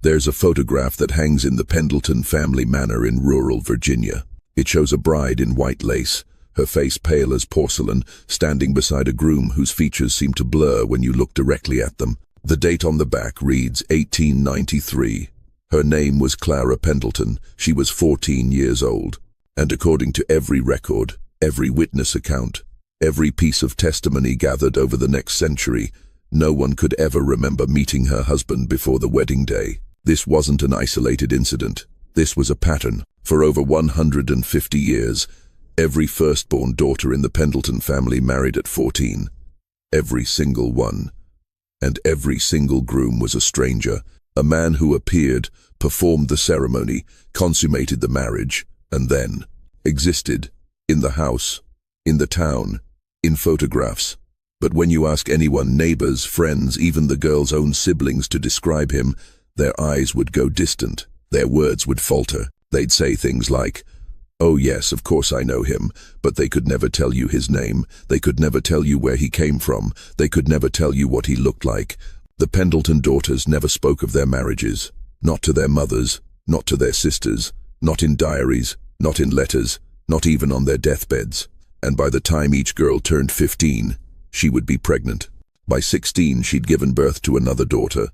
There's a photograph that hangs in the Pendleton family manor in rural Virginia. It shows a bride in white lace, her face pale as porcelain, standing beside a groom whose features seem to blur when you look directly at them. The date on the back reads 1893. Her name was Clara Pendleton. She was 14 years old. And according to every record, every witness account, every piece of testimony gathered over the next century, no one could ever remember meeting her husband before the wedding day. This wasn't an isolated incident. This was a pattern. For over 150 years, every firstborn daughter in the Pendleton family married at 14. Every single one. And every single groom was a stranger, a man who appeared, performed the ceremony, consummated the marriage, and then existed in the house, in the town, in photographs. But when you ask anyone, neighbors, friends, even the girl's own siblings to describe him, their eyes would go distant, their words would falter. They'd say things like, "Oh yes, of course I know him," but they could never tell you his name, they could never tell you where he came from, they could never tell you what he looked like. The Pendleton daughters never spoke of their marriages, not to their mothers, not to their sisters, not in diaries, not in letters, not even on their deathbeds. And by the time each girl turned 15, she would be pregnant. By 16, she'd given birth to another daughter,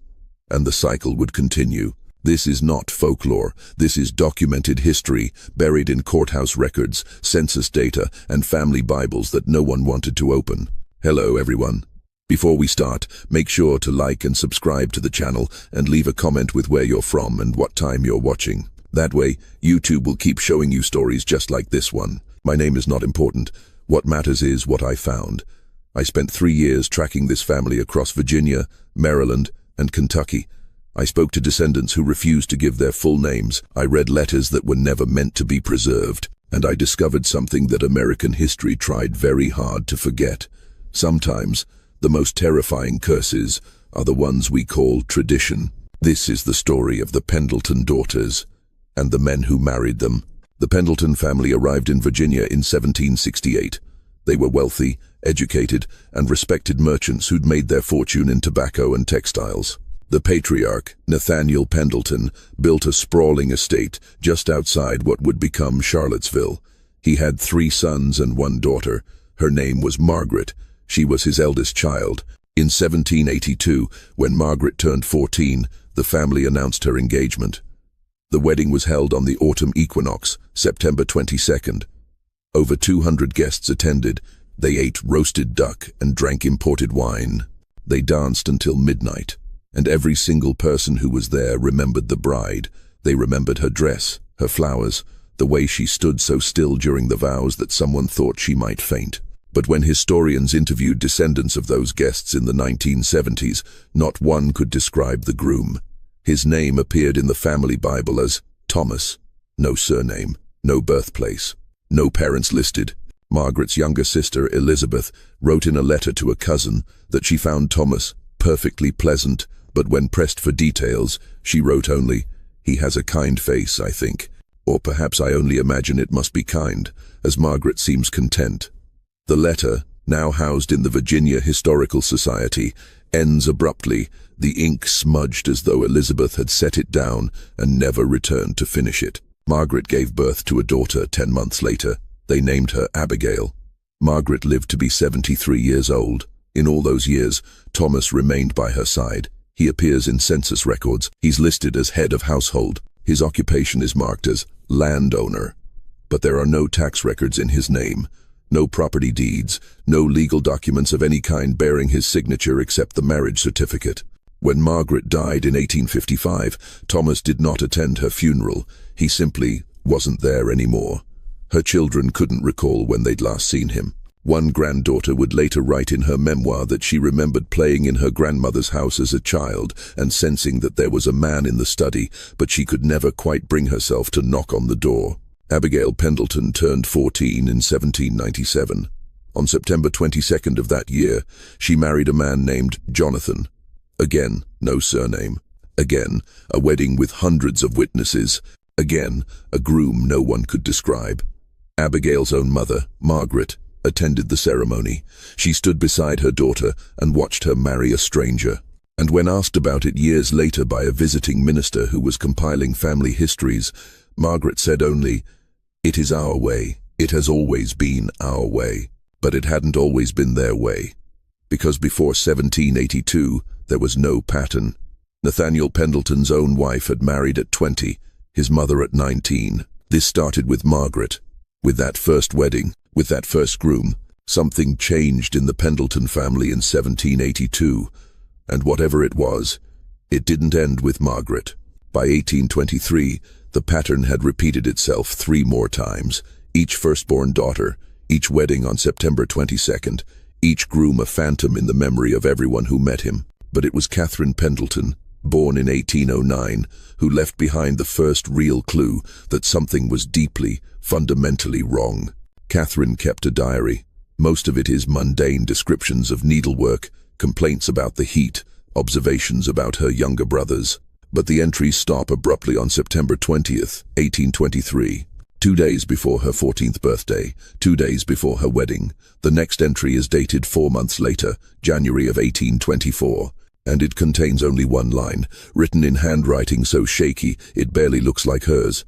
and the cycle would continue. This is not folklore. This is documented history, buried in courthouse records, census data, and family Bibles that no one wanted to open. Hello, everyone. Before we start, make sure to like and subscribe to the channel and leave a comment with where you're from and what time you're watching. That way, YouTube will keep showing you stories just like this one. My name is not important. What matters is what I found. I spent 3 years tracking this family across Virginia, Maryland, and Kentucky. I spoke to descendants who refused to give their full names. I read letters that were never meant to be preserved. And I discovered something that American history tried very hard to forget. Sometimes, the most terrifying curses are the ones we call tradition. This is the story of the Pendleton daughters and the men who married them. The Pendleton family arrived in Virginia in 1768. They were wealthy, educated, and respected merchants who'd made their fortune in tobacco and textiles. The patriarch, Nathaniel Pendleton, built a sprawling estate just outside what would become Charlottesville. He had 3 sons and 1 daughter. Her name was Margaret. She was his eldest child. In 1782, when Margaret turned 14, the family announced her engagement. The wedding was held on the autumn equinox, September 22nd. Over 200 guests attended. They ate roasted duck and drank imported wine. They danced until midnight, and every single person who was there remembered the bride. They remembered her dress, her flowers, the way she stood so still during the vows that someone thought she might faint. But when historians interviewed descendants of those guests in the 1970s, not one could describe the groom. His name appeared in the family Bible as Thomas. No surname, no birthplace, no parents listed. Margaret's younger sister, Elizabeth, wrote in a letter to a cousin that she found Thomas perfectly pleasant, but when pressed for details, she wrote only, "He has a kind face, I think. Or perhaps I only imagine it must be kind, as Margaret seems content." The letter, now housed in the Virginia Historical Society, ends abruptly, the ink smudged as though Elizabeth had set it down and never returned to finish it. Margaret gave birth to a daughter 10 months later. They named her Abigail. Margaret lived to be 73 years old. In all those years, Thomas remained by her side. He appears in census records. He's listed as head of household. His occupation is marked as landowner. But there are no tax records in his name. No property deeds, no legal documents of any kind bearing his signature except the marriage certificate. When Margaret died in 1855, Thomas did not attend her funeral. He simply wasn't there anymore. Her children couldn't recall when they'd last seen him. One granddaughter would later write in her memoir that she remembered playing in her grandmother's house as a child and sensing that there was a man in the study, but she could never quite bring herself to knock on the door. Abigail Pendleton turned 14 in 1797. On September 22nd of that year, she married a man named Jonathan. Again, no surname. Again, a wedding with hundreds of witnesses. Again, a groom no one could describe. Abigail's own mother, Margaret, attended the ceremony. She stood beside her daughter and watched her marry a stranger. And when asked about it years later by a visiting minister who was compiling family histories, Margaret said only, "It is our way. It has always been our way." But it hadn't always been their way. Because before 1782, there was no pattern. Nathaniel Pendleton's own wife had married at 20, his mother at 19. This started with Margaret. With that first wedding, with that first groom, something changed in the Pendleton family in 1782. And whatever it was, it didn't end with Margaret. By 1823, the pattern had repeated itself 3 more times, each firstborn daughter, each wedding on September 22nd, each groom a phantom in the memory of everyone who met him. But it was Catherine Pendleton, born in 1809, who left behind the first real clue that something was deeply, fundamentally wrong. Catherine kept a diary. Most of it is mundane descriptions of needlework, complaints about the heat, observations about her younger brothers. But the entries stop abruptly on September 20th, 1823. 2 days before her 14th birthday, 2 days before her wedding. The next entry is dated 4 months later, January of 1824, and it contains only one line, written in handwriting so shaky it barely looks like hers.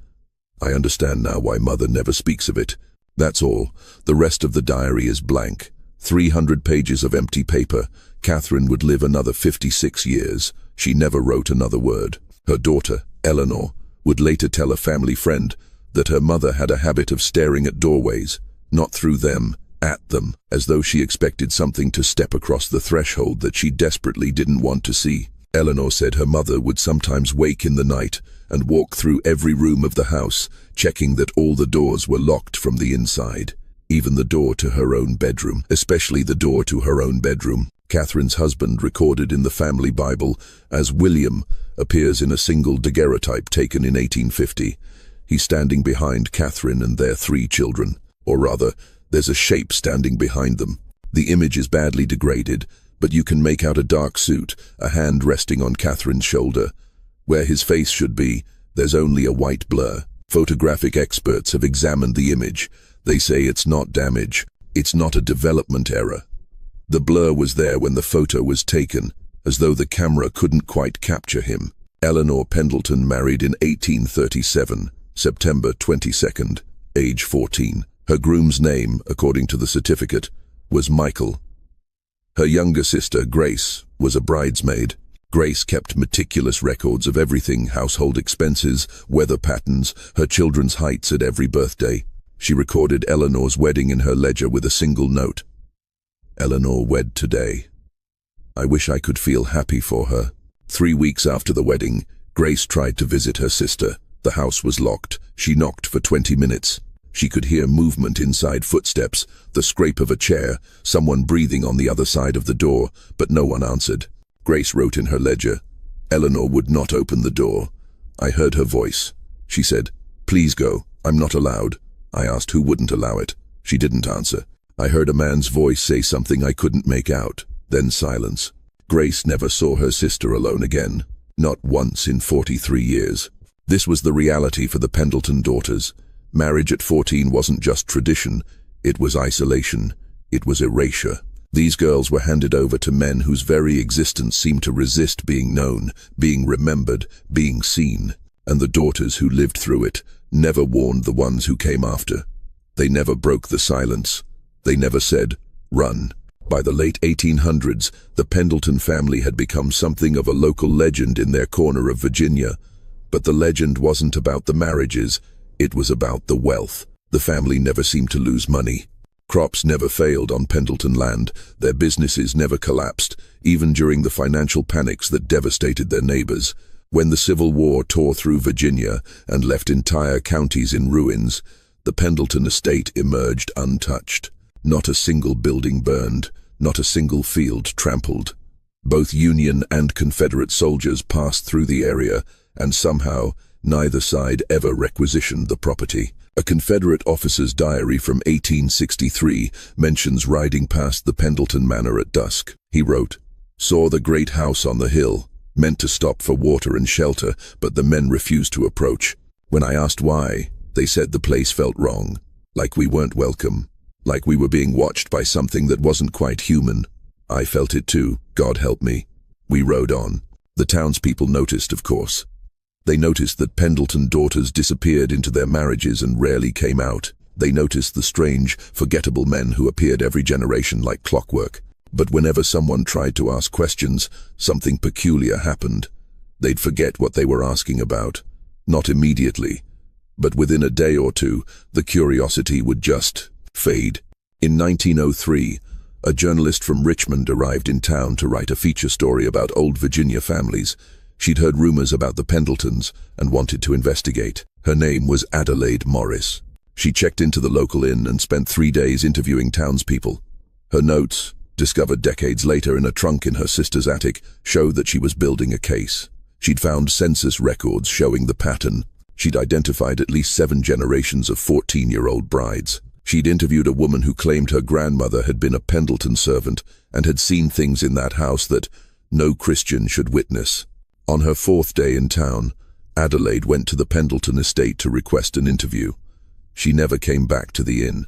"I understand now why Mother never speaks of it." That's all. The rest of the diary is blank. 300 pages of empty paper. Catherine would live another 56 years. She never wrote another word. Her daughter, Eleanor, would later tell a family friend that her mother had a habit of staring at doorways, not through them, at them, as though she expected something to step across the threshold that she desperately didn't want to see. Eleanor said her mother would sometimes wake in the night and walk through every room of the house, checking that all the doors were locked from the inside, even the door to her own bedroom, especially the door to her own bedroom. Catherine's husband, recorded in the family Bible as William, appears in a single daguerreotype taken in 1850. He's standing behind Catherine and their 3 children, or rather, there's a shape standing behind them. The image is badly degraded, but you can make out a dark suit, a hand resting on Catherine's shoulder. Where his face should be, there's only a white blur. Photographic experts have examined the image. They say it's not damage. It's not a development error. The blur was there when the photo was taken, as though the camera couldn't quite capture him. Eleanor Pendleton married in 1837, September 22nd, age 14. Her groom's name, according to the certificate, was Michael. Her younger sister, Grace, was a bridesmaid. Grace kept meticulous records of everything: household expenses, weather patterns, her children's heights at every birthday. She recorded Eleanor's wedding in her ledger with a single note: "Eleanor wed today. I wish I could feel happy for her." 3 weeks after the wedding, Grace tried to visit her sister. The house was locked. She knocked for 20 minutes. She could hear movement inside, footsteps, the scrape of a chair, someone breathing on the other side of the door, but no one answered. Grace wrote in her ledger, "Eleanor would not open the door. I heard her voice. She said, 'Please go, I'm not allowed.' I asked who wouldn't allow it. She didn't answer. I heard a man's voice say something I couldn't make out, then silence." Grace never saw her sister alone again, not once in 43 years. This was the reality for the Pendleton daughters. Marriage at 14 wasn't just tradition, it was isolation, it was erasure. These girls were handed over to men whose very existence seemed to resist being known, being remembered, being seen. And the daughters who lived through it never warned the ones who came after. They never broke the silence. They never said, "Run." By the late 1800s, the Pendleton family had become something of a local legend in their corner of Virginia. But the legend wasn't about the marriages, it was about the wealth. The family never seemed to lose money. Crops never failed on Pendleton land, their businesses never collapsed, even during the financial panics that devastated their neighbors. When the Civil War tore through Virginia and left entire counties in ruins, the Pendleton estate emerged untouched. Not a single building burned, not a single field trampled. Both Union and Confederate soldiers passed through the area, and somehow neither side ever requisitioned the property. A Confederate officer's diary from 1863 mentions riding past the Pendleton manor at dusk. He wrote, "Saw the great house on the hill, meant to stop for water and shelter, but the men refused to approach. When I asked why, they said the place felt wrong, like we weren't welcome, like we were being watched by something that wasn't quite human. I felt it too, God help me. We rode on. The townspeople noticed, of course. They noticed that Pendleton daughters disappeared into their marriages and rarely came out. They noticed the strange, forgettable men who appeared every generation like clockwork. But whenever someone tried to ask questions, something peculiar happened. They'd forget what they were asking about. Not immediately, but within a day or two, the curiosity would just fade. In 1903, a journalist from Richmond arrived in town to write a feature story about old Virginia families. She'd heard rumors about the Pendletons and wanted to investigate. Her name was Adelaide Morris. She checked into the local inn and spent 3 days interviewing townspeople. Her notes, discovered decades later in a trunk in her sister's attic, show that she was building a case. She'd found census records showing the pattern. She'd identified at least 7 generations of 14-year-old brides. She'd interviewed a woman who claimed her grandmother had been a Pendleton servant and had seen things in that house that no Christian should witness. On her 4th day in town, Adelaide went to the Pendleton estate to request an interview. She never came back to the inn.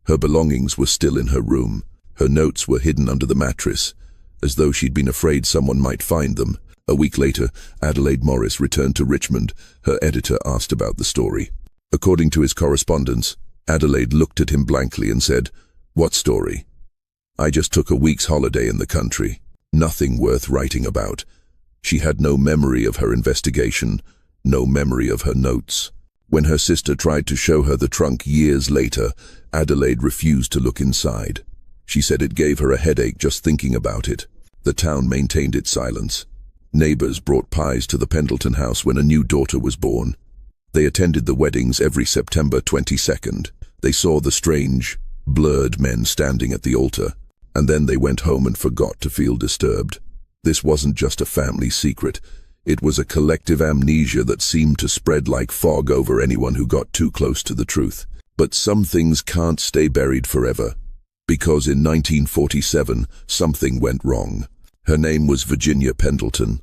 Her belongings were still in her room. Her notes were hidden under the mattress, as though she'd been afraid someone might find them. A week later, Adelaide Morris returned to Richmond. Her editor asked about the story. According to his correspondence, Adelaide looked at him blankly and said, "What story? I just took a week's holiday in the country. Nothing worth writing about." She had no memory of her investigation, no memory of her notes. When her sister tried to show her the trunk years later, Adelaide refused to look inside. She said it gave her a headache just thinking about it. The town maintained its silence. Neighbors brought pies to the Pendleton house when a new daughter was born. They attended the weddings every September 22nd. They saw the strange, blurred men standing at the altar, and then they went home and forgot to feel disturbed. This wasn't just a family secret. It was a collective amnesia that seemed to spread like fog over anyone who got too close to the truth. But some things can't stay buried forever, because in 1947, something went wrong. Her name was Virginia Pendleton.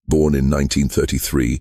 Born in 1933,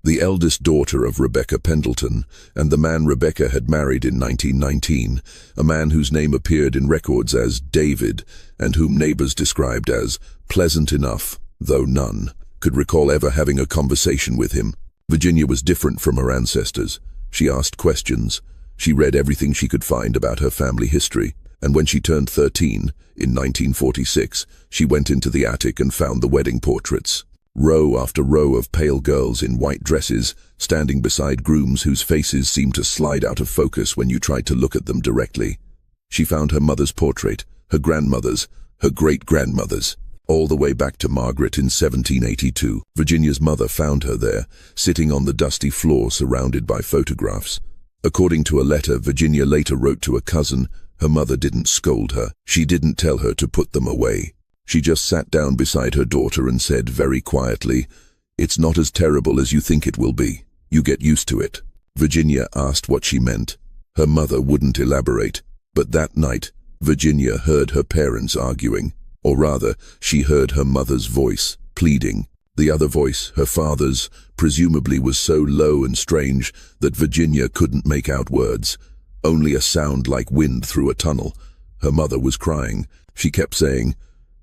the eldest daughter of Rebecca Pendleton, and the man Rebecca had married in 1919, a man whose name appeared in records as David, and whom neighbors described as pleasant enough, though none could recall ever having a conversation with him. Virginia was different from her ancestors. She asked questions. She read everything she could find about her family history, and when she turned 13, in 1946, she went into the attic and found the wedding portraits. Row after row of pale girls in white dresses, standing beside grooms whose faces seemed to slide out of focus when you tried to look at them directly. She found her mother's portrait, her grandmother's, her great-grandmother's, all the way back to Margaret in 1782. Virginia's mother found her there, sitting on the dusty floor surrounded by photographs. According to a letter Virginia later wrote to a cousin, her mother didn't scold her. She didn't tell her to put them away. She just sat down beside her daughter and said very quietly, "It's not as terrible as you think it will be. You get used to it." Virginia asked what she meant. Her mother wouldn't elaborate, but that night, Virginia heard her parents arguing. Or rather, she heard her mother's voice, pleading. The other voice, her father's, presumably was so low and strange that Virginia couldn't make out words, only a sound like wind through a tunnel. Her mother was crying. She kept saying,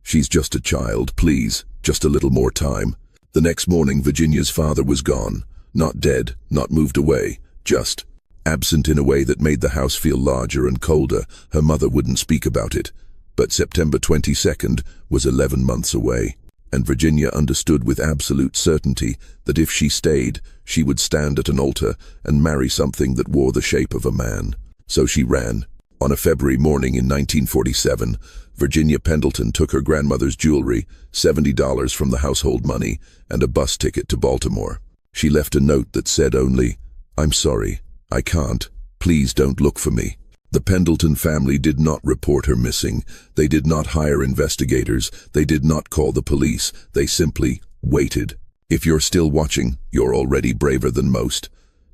"She's just a child, please, just a little more time." The next morning, Virginia's father was gone. Not dead, not moved away, just absent in a way that made the house feel larger and colder. Her mother wouldn't speak about it. But September 22nd was 11 months away, and Virginia understood with absolute certainty that if she stayed, she would stand at an altar and marry something that wore the shape of a man. So she ran. On a February morning in 1947, Virginia Pendleton took her grandmother's jewelry, $70 from the household money, and a bus ticket to Baltimore. She left a note that said only, "I'm sorry, I can't. Please don't look for me." The Pendleton family did not report her missing. They did not hire investigators. They did not call the police. They simply waited. If you're still watching, you're already braver than most.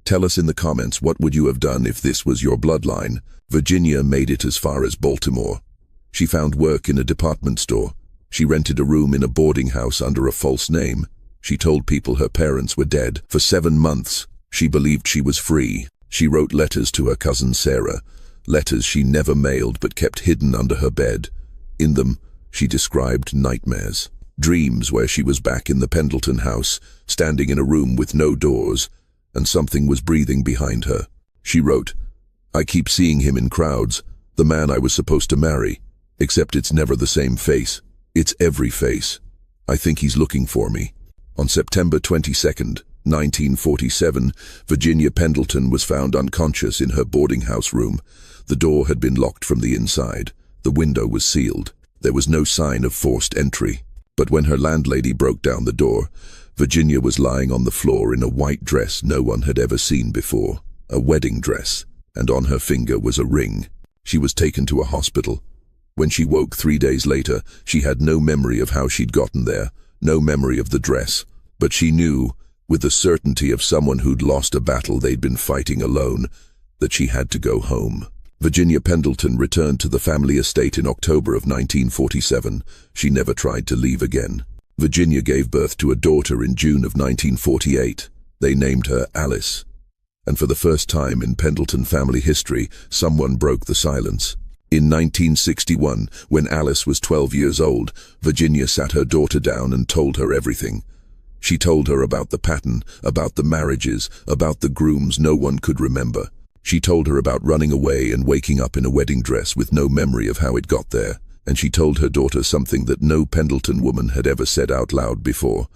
Tell us in the comments, what would you have done if this was your bloodline? Virginia made it as far as Baltimore. She found work in a department store. She rented a room in a boarding house under a false name. She told people her parents were dead. For 7 months, she believed she was free. She wrote letters to her cousin Sarah, letters she never mailed but kept hidden under her bed. In them, she described nightmares. dreams where she was back in the Pendleton house, standing in a room with no doors, and something was breathing behind her. She wrote, "I keep seeing him in crowds, the man I was supposed to marry, except it's never the same face. It's every face. I think he's looking for me." On September 22nd, 1947, Virginia Pendleton was found unconscious in her boarding house room. The door had been locked from the inside. The window was sealed. There was no sign of forced entry. But when her landlady broke down the door, Virginia was lying on the floor in a white dress no one had ever seen before, a wedding dress, and on her finger was a ring. She was taken to a hospital. When she woke 3 days later, she had no memory of how she'd gotten there, no memory of the dress, but she knew, with the certainty of someone who'd lost a battle they'd been fighting alone, that she had to go home. Virginia Pendleton returned to the family estate in October of 1947. She never tried to leave again. Virginia gave birth to a daughter in June of 1948. They named her Alice. And for the first time in Pendleton family history, someone broke the silence. In 1961, when Alice was 12 years old, Virginia sat her daughter down and told her everything. She told her about the pattern, about the marriages, about the grooms no one could remember. She told her about running away and waking up in a wedding dress with no memory of how it got there. And she told her daughter something that no Pendleton woman had ever said out loud before.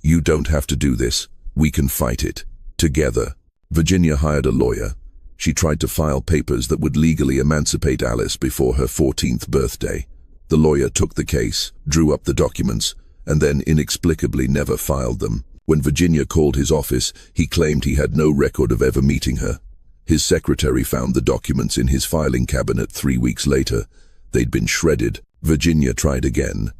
"You don't have to do this. We can fight it. Together." Virginia hired a lawyer. She tried to file papers that would legally emancipate Alice before her 14th birthday. The lawyer took the case, drew up the documents, and then inexplicably never filed them. When Virginia called his office, he claimed he had no record of ever meeting her. His secretary found the documents in his filing cabinet 3 weeks later. They'd been shredded. Virginia tried again.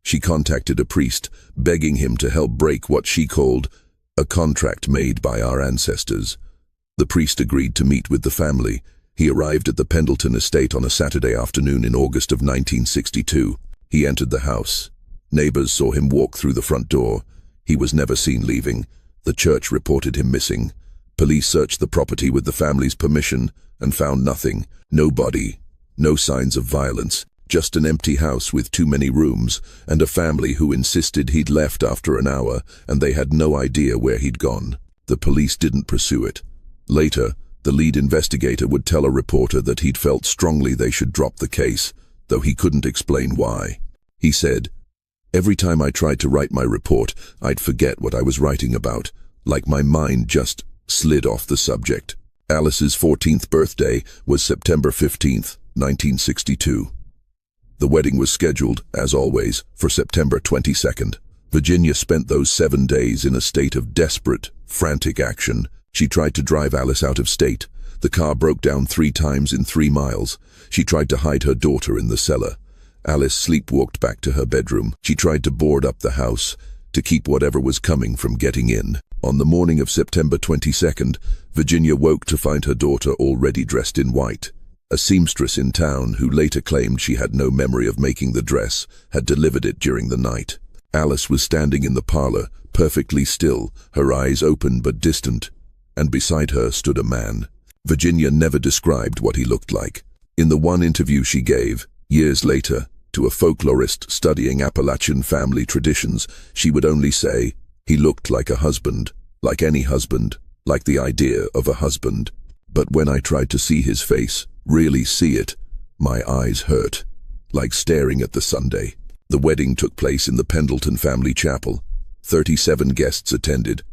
She contacted a priest, begging him to help break what she called a contract made by our ancestors. The priest agreed to meet with the family. He arrived at the Pendleton estate on a Saturday afternoon in August of 1962. He entered the house. Neighbors saw him walk through the front door. He was never seen leaving. The church reported him missing. Police searched the property with the family's permission and found nothing. No body, no signs of violence, just an empty house with too many rooms and a family who insisted he'd left after an hour and they had no idea where he'd gone. The police didn't pursue it. Later, the lead investigator would tell a reporter that he'd felt strongly they should drop the case, though he couldn't explain why. He said, "Every time I tried to write my report, I'd forget what I was writing about, like my mind just slid off the subject." Alice's 14th birthday was September 15th, 1962. The wedding was scheduled, as always, for September 22nd. Virginia spent those 7 days in a state of desperate, frantic action. She tried to drive Alice out of state. The car broke down 3 times in 3 miles. She tried to hide her daughter in the cellar. Alice sleepwalked back to her bedroom. She tried to board up the house, to keep whatever was coming from getting in. On the morning of September 22nd, Virginia woke to find her daughter already dressed in white. A seamstress in town, who later claimed she had no memory of making the dress, had delivered it during the night. Alice was standing in the parlor, perfectly still, her eyes open but distant, and beside her stood a man. Virginia never described what he looked like. In the one interview she gave, years later, to a folklorist studying Appalachian family traditions, she would only say, "He looked like a husband, like any husband, like the idea of a husband. But when I tried to see his face, really see it, my eyes hurt, like staring at the Sunday." The wedding took place in the Pendleton family chapel. 37 guests attended.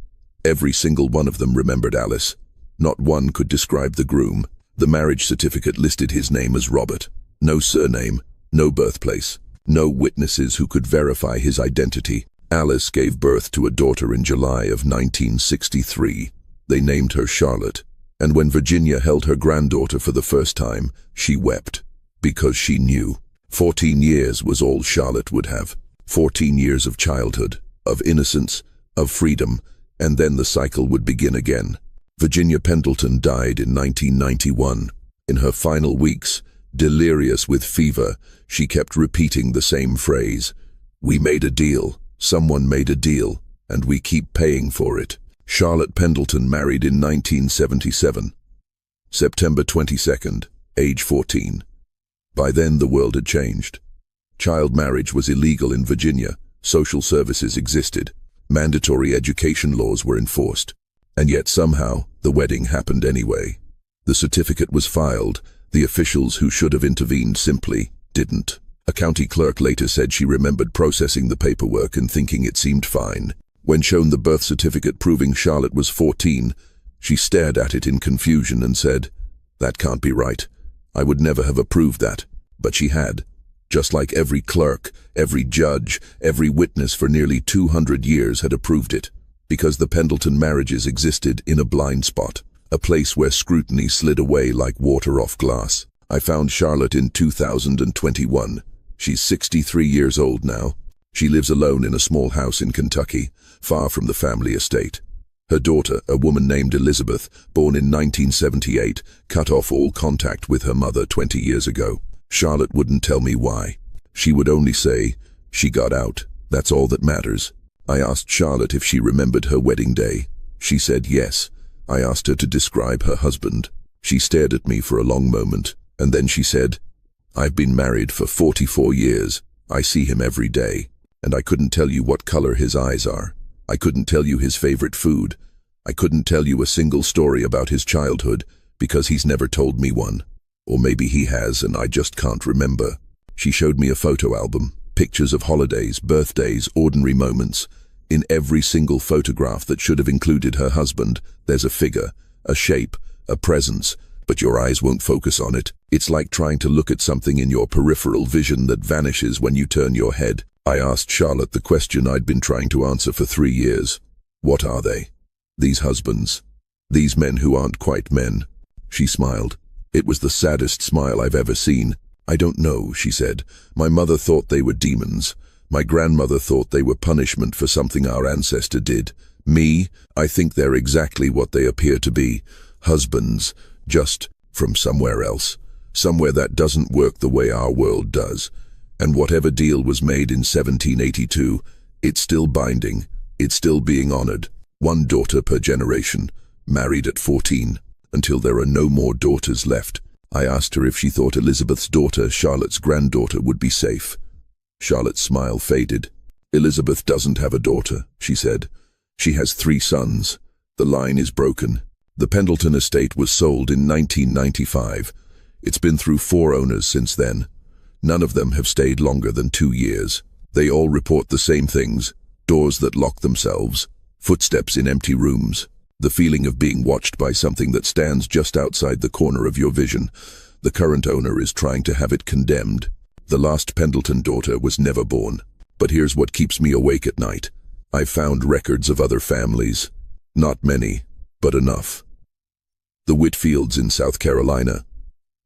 Every single one of them remembered Alice. Not one could describe the groom. The marriage certificate listed his name as Robert. No surname, no birthplace, no witnesses who could verify his identity. Alice gave birth to a daughter in July of 1963. They named her Charlotte. And when Virginia held her granddaughter for the first time, she wept, because she knew. 14 years was all Charlotte would have. 14 years of childhood, of innocence, of freedom, and then the cycle would begin again. Virginia Pendleton died in 1991. In her final weeks, delirious with fever, she kept repeating the same phrase, "We made a deal, someone made a deal, and we keep paying for it." Charlotte Pendleton married in 1977. September 22nd, age 14. By then the world had changed. Child marriage was illegal in Virginia, Social services existed. Mandatory education laws were enforced. And yet somehow, the wedding happened anyway. The certificate was filed. The officials who should have intervened simply didn't. A county clerk later said she remembered processing the paperwork and thinking it seemed fine. When shown the birth certificate proving Charlotte was 14, she stared at it in confusion and said, "That can't be right. I would never have approved that." But she had. Just like every clerk, every judge, every witness for nearly 200 years had approved it. Because the Pendleton marriages existed in a blind spot, a place where scrutiny slid away like water off glass. I found Charlotte in 2021. She's 63 years old now. She lives alone in a small house in Kentucky, far from the family estate. Her daughter, a woman named Elizabeth, born in 1978, cut off all contact with her mother 20 years ago. Charlotte wouldn't tell me why. She would only say, "She got out. That's all that matters." I asked Charlotte if she remembered her wedding day. She said yes. I asked her to describe her husband. She stared at me for a long moment, and then she said, "I've been married for 44 years. I see him every day, and I couldn't tell you what color his eyes are. I couldn't tell you his favorite food. I couldn't tell you a single story about his childhood, because he's never told me one. Or maybe he has and I just can't remember." She showed me a photo album, pictures of holidays, birthdays, ordinary moments. In every single photograph that should have included her husband, there's a figure, a shape, a presence, but your eyes won't focus on it. It's like trying to look at something in your peripheral vision that vanishes when you turn your head. I asked Charlotte the question I'd been trying to answer for 3 years. What are they? These husbands. These men who aren't quite men. She smiled. It was the saddest smile I've ever seen. "I don't know," she said. "My mother thought they were demons. My grandmother thought they were punishment for something our ancestor did. Me, I think they're exactly what they appear to be. Husbands, just from somewhere else. Somewhere that doesn't work the way our world does. And whatever deal was made in 1782, it's still binding. It's still being honored. 1 daughter per generation, married at 14, until there are no more daughters left." I asked her if she thought Elizabeth's daughter, Charlotte's granddaughter, would be safe. Charlotte's smile faded. "Elizabeth doesn't have a daughter," she said. "She has 3 sons. The line is broken. The Pendleton estate was sold in 1995. It's been through 4 owners since then. None of them have stayed longer than 2 years. They all report the same things: doors that lock themselves, footsteps in empty rooms, the feeling of being watched by something that stands just outside the corner of your vision. The current owner is trying to have it condemned. The last Pendleton daughter was never born. But here's what keeps me awake at night. I've found records of other families. Not many, but enough. The Whitfields in South Carolina,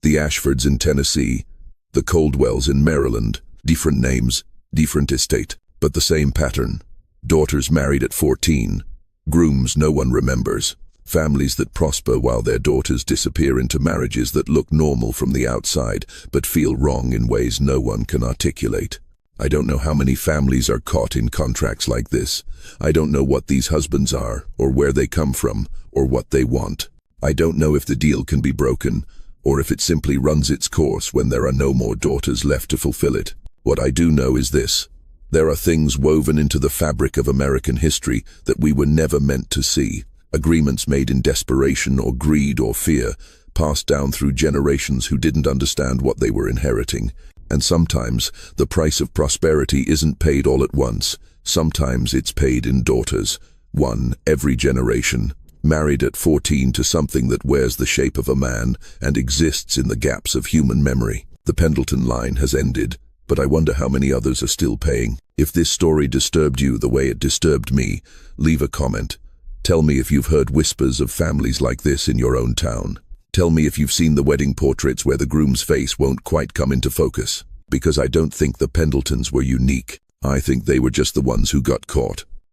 the Ashfords in Tennessee, the Coldwells in Maryland. Different names, different estate, but the same pattern. Daughters married at 14. Grooms no one remembers. Families that prosper while their daughters disappear into marriages that look normal from the outside, but feel wrong in ways no one can articulate. I don't know how many families are caught in contracts like this. I don't know what these husbands are, or where they come from, or what they want. I don't know if the deal can be broken, or if it simply runs its course when there are no more daughters left to fulfill it. What I do know is this: there are things woven into the fabric of American history that we were never meant to see. Agreements made in desperation or greed or fear, passed down through generations who didn't understand what they were inheriting. And sometimes the price of prosperity isn't paid all at once. Sometimes it's paid in daughters. 1 every generation. Married at 14 to something that wears the shape of a man and exists in the gaps of human memory. The Pendleton line has ended, but I wonder how many others are still paying. If this story disturbed you the way it disturbed me, leave a comment. Tell me if you've heard whispers of families like this in your own town. Tell me if you've seen the wedding portraits where the groom's face won't quite come into focus. Because I don't think the Pendletons were unique. I think they were just the ones who got caught.